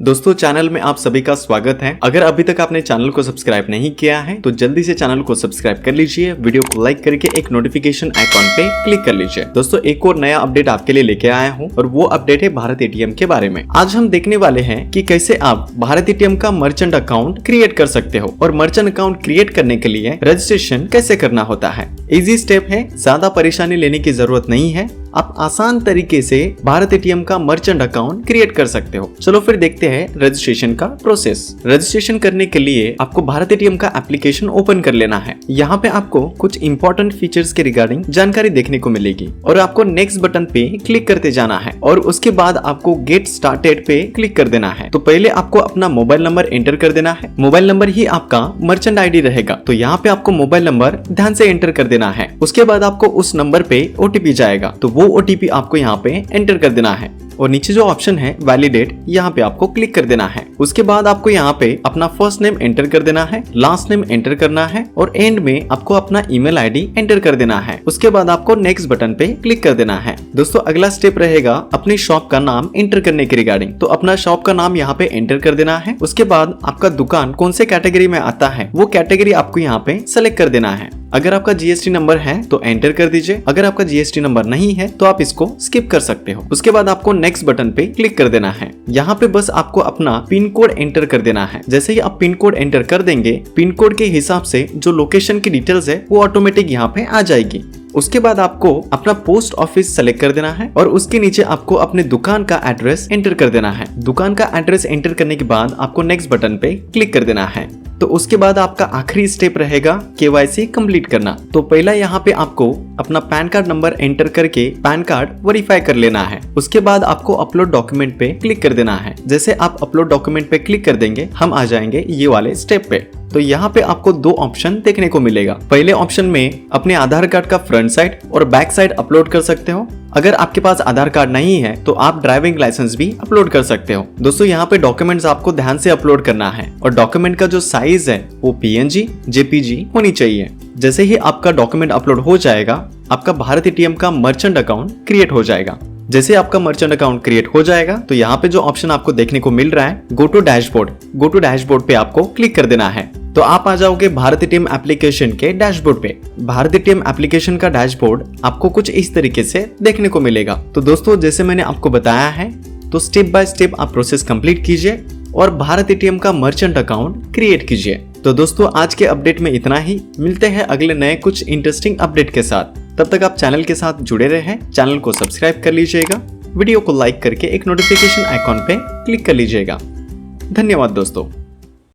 दोस्तों चैनल में आप सभी का स्वागत है। अगर अभी तक आपने चैनल को सब्सक्राइब नहीं किया है तो जल्दी से चैनल को सब्सक्राइब कर लीजिए, वीडियो को लाइक करके एक नोटिफिकेशन आइकॉन पे क्लिक कर लीजिए। दोस्तों एक और नया अपडेट आपके लिए लेके आया हूँ और वो अपडेट है भारत एटीएम के बारे में। आज हम देखने वाले हैं कि कैसे आप भारत एटीएम का मर्चेंट अकाउंट क्रिएट कर सकते हो और मर्चेंट अकाउंट क्रिएट करने के लिए रजिस्ट्रेशन कैसे करना होता है। इजी स्टेप है, ज्यादा परेशानी लेने की जरूरत नहीं है। आप आसान तरीके से भारत एटीएम का मर्चेंट अकाउंट क्रिएट कर सकते हो। चलो फिर देखते हैं रजिस्ट्रेशन का प्रोसेस। रजिस्ट्रेशन करने के लिए आपको भारत एटीएम का एप्लीकेशन ओपन कर लेना है। यहाँ पे आपको कुछ इंपॉर्टेंट फीचर्स के रिगार्डिंग जानकारी देखने को मिलेगी और आपको नेक्स्ट बटन पे क्लिक करते जाना है और उसके बाद आपको गेट स्टार्टेड पे क्लिक कर देना है। तो पहले आपको अपना मोबाइल नंबर एंटर कर देना है। मोबाइल नंबर ही आपका मर्चेंट आईडी रहेगा, तो यहाँ पे आपको मोबाइल नंबर ध्यान से एंटर कर देना है। उसके बाद आपको उस नंबर पे ओटीपी जाएगा, तो वो ओटीपी आपको यहाँ पे एंटर कर देना है और नीचे जो ऑप्शन है वैलिडेट, यहाँ पे आपको क्लिक कर देना है। उसके बाद आपको यहाँ पे अपना फर्स्ट नेम एंटर कर देना है, लास्ट नेम एंटर करना है और एंड में आपको अपना ईमेल आईडी एंटर कर देना है। उसके बाद आपको नेक्स्ट बटन पे क्लिक कर देना है। दोस्तों अगला स्टेप रहेगा अपनी शॉप का नाम एंटर करने के रिगार्डिंग। तो अपना शॉप का नाम यहाँ पे एंटर कर देना है। उसके बाद आपका दुकान कौन से कैटेगरी में आता है वो कैटेगरी आपको यहाँ पे सेलेक्ट कर देना है। अगर आपका जीएसटी नंबर है तो एंटर कर दीजिए, अगर आपका जीएसटी नंबर नहीं है तो आप इसको स्किप कर सकते हो। उसके बाद आपको नेक्स्ट बटन पे क्लिक कर देना है। यहाँ पे बस आपको अपना पिन कोड एंटर कर देना है। जैसे ही आप पिन कोड एंटर कर देंगे, पिन कोड के हिसाब से जो लोकेशन की डिटेल्स है वो ऑटोमेटिक यहाँ पे आ जाएगी। उसके बाद आपको अपना पोस्ट ऑफिस सेलेक्ट कर देना है और उसके नीचे आपको अपने दुकान का एड्रेस एंटर कर देना है। दुकान का एड्रेस एंटर करने के बाद आपको नेक्स्ट बटन पे क्लिक कर देना है। तो उसके बाद आपका आखिरी स्टेप रहेगा केवाईसी कंप्लीट करना। तो पहला यहाँ पे आपको अपना पैन कार्ड नंबर एंटर करके पैन कार्ड वेरीफाई कर लेना है। उसके बाद आपको अपलोड डॉक्यूमेंट पे क्लिक कर देना है। जैसे आप अपलोड डॉक्यूमेंट पे क्लिक कर देंगे, हम आ जाएंगे ये वाले स्टेप पे। तो यहाँ पे आपको दो ऑप्शन देखने को मिलेगा। पहले ऑप्शन में अपने आधार कार्ड का फ्रंट साइड और बैक साइड अपलोड कर सकते हो। अगर आपके पास आधार कार्ड नहीं है तो आप ड्राइविंग लाइसेंस भी अपलोड कर सकते हो। दोस्तों यहाँ पे डॉक्यूमेंट्स आपको ध्यान से अपलोड करना है और डॉक्यूमेंट का जो साइज है वो पीएनजी, जेपीजी होनी चाहिए। जैसे ही आपका डॉक्यूमेंट अपलोड हो जाएगा, आपका भारत एटीएम का मर्चेंट अकाउंट क्रिएट हो जाएगा। जैसे आपका मर्चेंट अकाउंट क्रिएट हो जाएगा तो यहाँ पे जो ऑप्शन आपको देखने को मिल रहा है गो टू डैशबोर्ड पे आपको क्लिक कर देना है। तो आप आ जाओगे भारत एटीएम एप्लीकेशन के डैशबोर्ड पे। भारत एटीएम एप्लीकेशन का डैशबोर्ड आपको कुछ इस तरीके से देखने को मिलेगा। तो दोस्तों जैसे मैंने आपको बताया है तो स्टेप बाय स्टेप आप प्रोसेस कंप्लीट कीजिए और भारत एटीएम का मर्चेंट अकाउंट क्रिएट कीजिए। तो दोस्तों आज के अपडेट में इतना ही। मिलते हैं अगले नए कुछ इंटरेस्टिंग अपडेट के साथ। तब तक आप चैनल के साथ जुड़े रहें, चैनल को सब्सक्राइब कर लीजिएगा, वीडियो को लाइक करके एक नोटिफिकेशन आइकॉन पे क्लिक कर लीजिएगा। धन्यवाद दोस्तों।